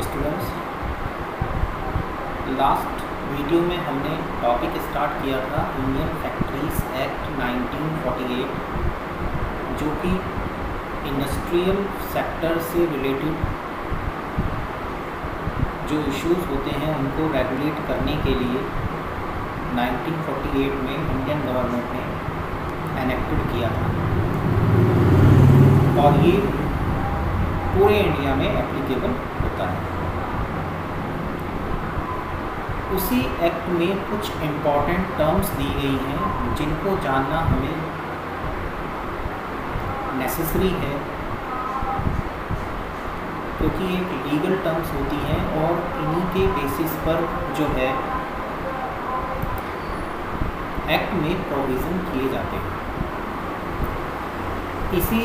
Students, last video में हमने topic start किया था इंडियन फैक्ट्रीज एक्ट 1948, जो कि इंडस्ट्रियल सेक्टर से रिलेटेड जो इश्यूज़ होते हैं उनको रेगुलेट करने के लिए 1948 में इंडियन गवर्नमेंट ने एनेक्टेड किया था और ये पूरे इंडिया में एप्लीकेबल होता है। उसी एक्ट में कुछ इम्पॉर्टेंट टर्म्स दी गई हैं जिनको जानना हमें नेसेसरी है, क्योंकि एक लीगल टर्म्स होती हैं और इन्हीं के बेसिस पर जो है एक्ट में प्रोविज़न किए जाते हैं। इसी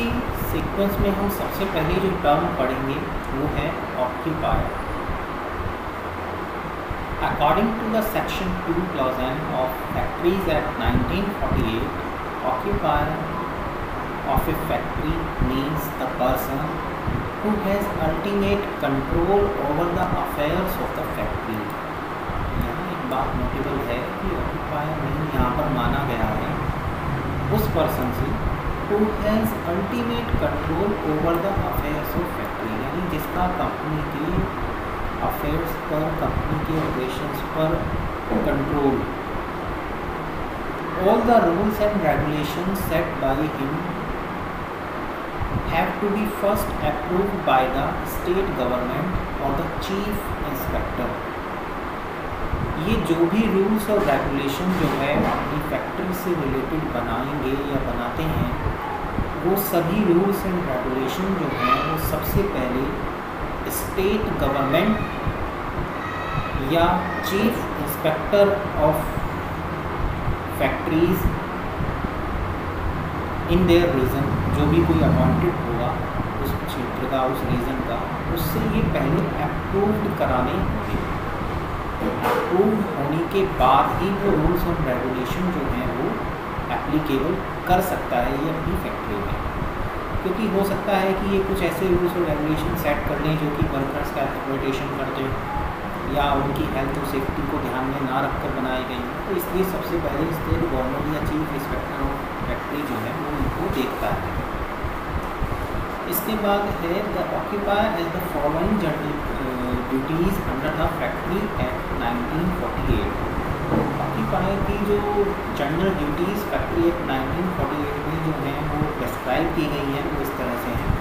सीक्वेंस में हम सबसे पहले जो टर्म पढ़ेंगे वो है occupier. According to the section 2000 of factories act 1948, occupier of a factory means the person who has ultimate control over the affairs of the factory। यहाँ एक बात नोटेबल है कि ऑक्यूपायर नहीं यहाँ पर माना गया है उस पर्सन से who has ultimate control over the affairs of factory, यानी जिसका कंपनी के अफेयर्स पर, कंपनी के ऑपरेशंस पर control. All the rules and regulations set by him have to be first approved by the state government or the chief inspector। ये जो भी rules और रेगुलेशन जो है अपनी फैक्ट्री से रिलेटेड बनाएंगे या बनाते हैं, वो सभी रूल्स एंड रेगुलेशन जो हैं वो सबसे पहले स्टेट गवर्नमेंट या chief inspector of factories in their region, जो भी कोई अपॉइंटेड होगा उस क्षेत्र का, उस रीजन का, उससे ये पहले अप्रूव्ड कराने होंगे। अप्रूव्ड होने के बाद ही वो रूल्स और रेगुलेशन जो हैं वो एप्लीकेबल कर सकता है ये अपनी फैक्ट्री में, क्योंकि हो सकता है कि ये कुछ ऐसे रूल्स और रेगुलेशन सेट कर लें जो कि वर्कर्स का एक्सप्लॉयटेशन करते हैं या उनकी हेल्थ और सेफ्टी को ध्यान में ना रखकर बनाई गई। तो इसलिए सबसे पहले स्टेट गवर्नमेंट या चीफ इंस्पेक्टर ऑफ फैक्ट्री जो है वो इनको देखता है। इसके बाद है the occupier has the following duties under the factory act 1948। ऑक्यूपायर की जो जनरल ड्यूटीज़ फैक्ट्री एक्ट 1948 में जो हैं वो डिस्क्राइब की गई हैं वो इस तरह से हैं।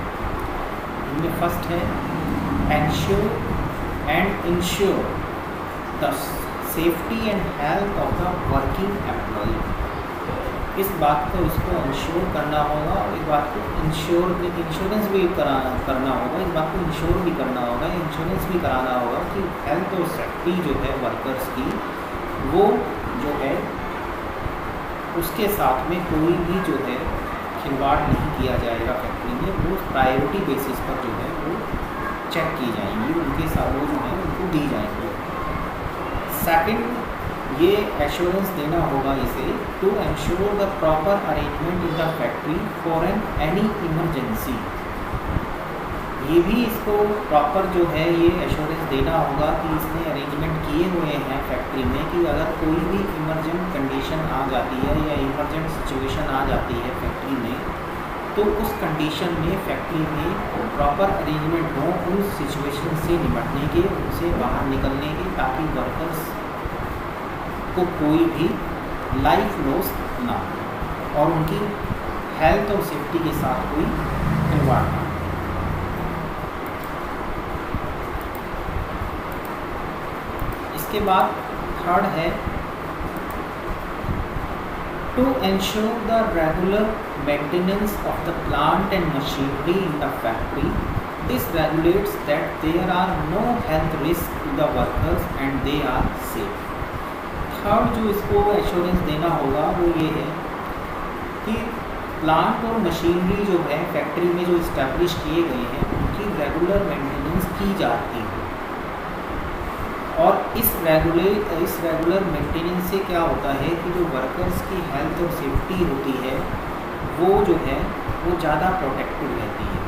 इनमें फर्स्ट है ensure and insure the safety and health of the working employ. इस बात को इसको इंश्योर करना होगा और इस बात को इंश्योरेंस भी करना होगा, इस बात को इंश्योर भी करना होगा, इंश्योरेंस भी कराना होगा कि हेल्थ और सेफ्टी जो है वर्कर्स की वो जो है उसके साथ में कोई भी जो है खिलवाड़ नहीं किया जाएगा फैक्ट्री में। वो प्रायोरिटी बेसिस पर जो है वो चेक की जाएंगी, उनके साथ वो जो है उनको दी जाएंगी। सेकंड, ये एश्योरेंस देना होगा इसे to ensure the proper arrangement in the factory for any emergency. ये भी इसको प्रॉपर जो है ये एश्योरेंस देना होगा कि इसने अरेंजमेंट किए हुए हैं फैक्ट्री में कि अगर कोई भी इमरजेंट कंडीशन आ जाती है या इमरजेंट सिचुएशन आ जाती है फैक्ट्री में, तो उस कंडीशन में फैक्ट्री में प्रॉपर अरेंजमेंट हो उन सिचुएशन से निपटने के, उनसे बाहर निकलने के, ताकि वर्कर्स को कोई भी लाइफ लॉस ना हो और उनकी हेल्थ और सेफ्टी के साथ कोई खिलवाड़ ना हो। इसके बाद थर्ड है to ensure the regular maintenance of the plant and machinery in the factory. This regulates that there are no health risks to the workers and they are safe। Third जो इसको एश्योरेंस देना होगा वो ये है कि plant और machinery जो है फैक्ट्री में जो इस्टेब्लिश किए गए हैं उनकी रेगुलर मेंटेनेंस की जाती है। और इस रेगुलर मेंटेनेंस से क्या होता है कि जो वर्कर्स की हेल्थ और सेफ्टी होती है वो जो है वो ज़्यादा प्रोटेक्टेड रहती है।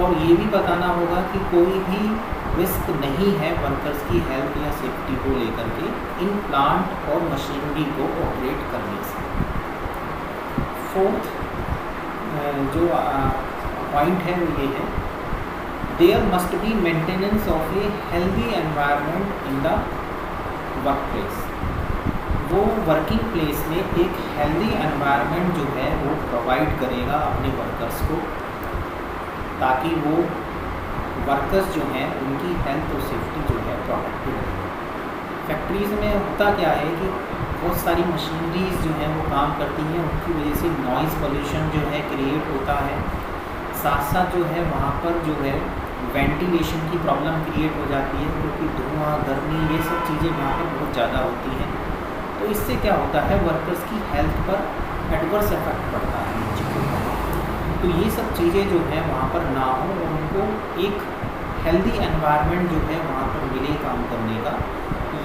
और ये भी बताना होगा कि कोई भी रिस्क नहीं है वर्कर्स की हेल्थ या सेफ्टी को लेकर के इन प्लांट और मशीनरी को ऑपरेट करने से। फोर्थ जो पॉइंट है वो ये है, there must be maintenance of a healthy environment in the work place. वो वर्किंग प्लेस में एक हेल्दी एनवायरनमेंट जो है वो प्रोवाइड करेगा अपने वर्कर्स को, ताकि वो वर्कर्स जो हैं उनकी हेल्थ और सेफ्टी जो है प्रोटेक्टेड रहे। फैक्ट्रीज़ में होता क्या है कि बहुत सारी मशीनरीज जो हैं वो काम करती हैं, उनकी वजह से नॉइज़ पोल्यूशन जो है क्रिएट होता है। साथ साथ जो है वहाँ पर जो है वेंटिलेशन की प्रॉब्लम क्रिएट हो जाती है, क्योंकि धुआं, गर्मी, ये सब चीज़ें वहाँ पर बहुत ज़्यादा होती हैं। तो इससे क्या होता है, वर्कर्स की हेल्थ पर एडवर्स इफेक्ट पड़ता है इन चीज़ों का। तो ये सब चीज़ें जो हैं वहाँ पर ना हो और उनको एक हेल्दी एनवायरनमेंट जो है वहाँ पर मिले काम करने का,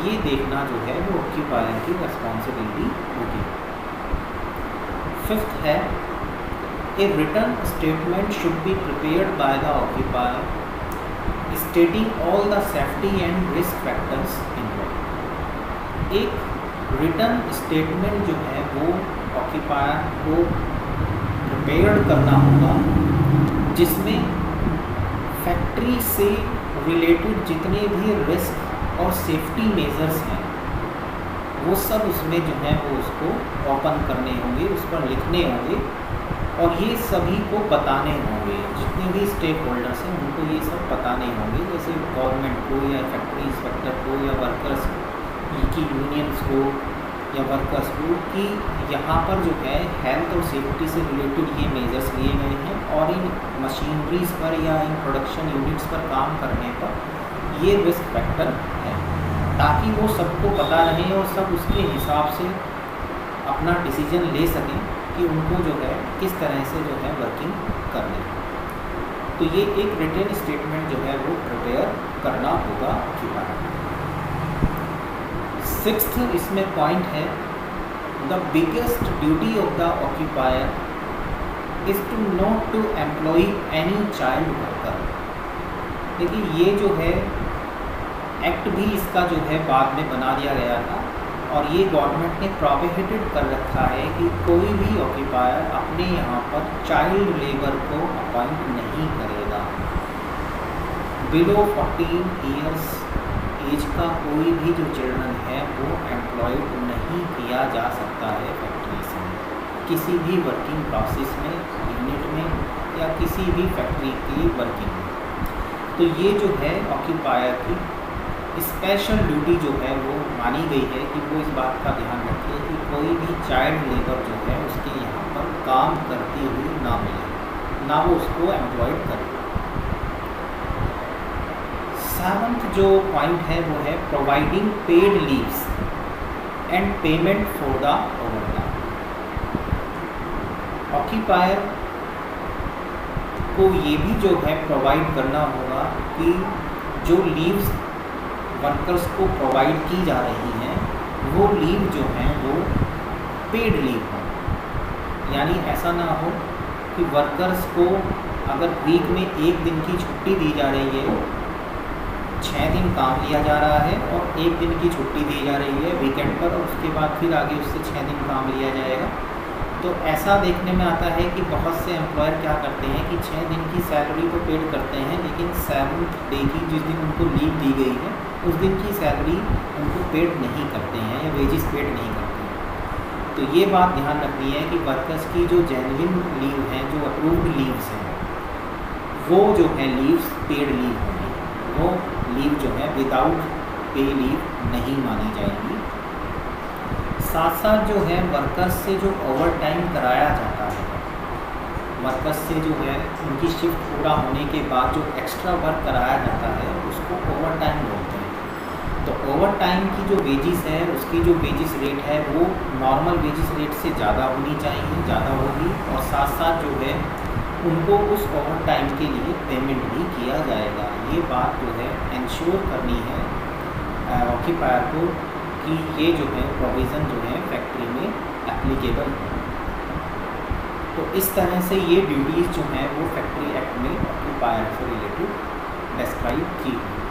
ये देखना जो है वो ऑक्यूपायर की रिस्पॉन्सिबिलिटी होगी। फिफ्थ है, a written statement should be prepared by the occupier stating all the safety and risk factors involve. एक रिटन स्टेटमेंट जो है वो ऑक्यूपायर को प्रिपेयर्ड करना होगा, जिसमें फैक्ट्री से रिलेटेड जितने भी रिस्क और सेफ्टी मेजर्स हैं वो सब उसमें जो है वो उसको ओपन करने होंगे, उस पर लिखने होंगे और ये सभी को बताने होंगे। जितने भी स्टेक होल्डर्स हैं उनको ये सब बताने होंगे, जैसे गवर्नमेंट को या फैक्ट्री इंस्पेक्टर को या वर्कर्स की यूनियंस को या वर्कर्स को, कि यहाँ पर जो है हेल्थ और सेफ्टी से रिलेटेड ये मेजर्स लिए गए हैं और इन मशीनरीज पर या इन प्रोडक्शन यूनिट्स पर काम करने पर ये रिस्क फैक्टर है, ताकि वो सबको पता रहे और सब उसके हिसाब से अपना डिसीजन ले सकें कि उनको जो है किस तरह से जो है वर्किंग करनी है। तो ये एक रिटन स्टेटमेंट जो है वो प्रिपेयर करना होगा ऑक्यूपायर। सिक्स्थ इसमें पॉइंट है, the biggest duty of the occupier is to not to employ any child worker. देखिए ये जो है एक्ट भी इसका जो है बाद में बना दिया गया था और ये गवर्नमेंट ने प्रोहिबिटेड कर रखा है कि कोई भी ऑक्यूपायर अपने यहाँ पर चाइल्ड लेबर को अपॉइंट नहीं करेगा। बिलो 14 ईयर्स एज का कोई भी जो चिल्ड्रन है वो एम्प्लॉयड नहीं किया जा सकता है फैक्ट्रीज में, किसी भी वर्किंग प्रोसेस में, यूनिट में या किसी भी फैक्ट्री की वर्किंग में। तो ये जो है ऑक्यूपायर की स्पेशल ड्यूटी जो है वो मानी गई है कि वो इस बात का ध्यान रखे कि कोई भी चाइल्ड लेबर जो है उसके यहाँ पर काम करती हुई ना मिले, ना वो उसको एम्प्लॉयड करे। सेवंथ जो पॉइंट है वो है providing paid leaves and payment for the overtime. Occupier को ये भी जो है प्रोवाइड करना होगा कि जो लीव्स वर्कर्स को प्रोवाइड की जा रही हैं वो लीव जो हैं वो पेड लीव हो। यानी ऐसा ना हो कि वर्कर्स को अगर वीक में एक दिन की छुट्टी दी जा रही है, 6 दिन काम लिया जा रहा है और 1 दिन की छुट्टी दी जा रही है वीकेंड पर और उसके बाद फिर आगे उससे 6 दिन काम लिया जाएगा। तो ऐसा देखने में आता है कि बहुत से एम्प्लॉयर क्या करते हैं कि 6 दिन की सैलरी तो पेड करते हैं, लेकिन 7th डे की जिस दिन उनको लीव दी गई है उस दिन की सैलरी उनको पेड नहीं करते हैं या वेजेस पेड नहीं करते हैं। तो ये बात ध्यान रखनी है कि वर्कर्स की जो जेन्युइन लीव हैं, जो अप्रूव्ड लीव्स हैं, वो जो है लीव्स पेड लीव होंगी, वो लीव जो है विदाउट पे लीव नहीं मानी जाएगी। साथ साथ जो है वर्कर्स से जो ओवर टाइम कराया जाता है, वर्कर्स से जो है उनकी शिफ्ट पूरा होने के बाद जो एक्स्ट्रा वर्क कराया जाता है उसको ओवर टाइम बोलते हैं। तो ओवर टाइम की जो वेजिस है उसकी जो वेजिस रेट है वो नॉर्मल वेजिस रेट से ज़्यादा होनी चाहिए, ज़्यादा होगी और साथ साथ जो है उनको उस ओवर टाइम के लिए पेमेंट भी किया जाएगा। ये बात जो है इंश्योर करनी है ऑक्यूपायर को कि ये जो है प्रोविज़न जो है फैक्ट्री में एप्लीकेबल है। तो इस तरह से ये ड्यूटीज़ जो हैं वो फैक्ट्री एक्ट में ऑक्यूपायर से रिलेटेड डिस्क्राइब की हुई।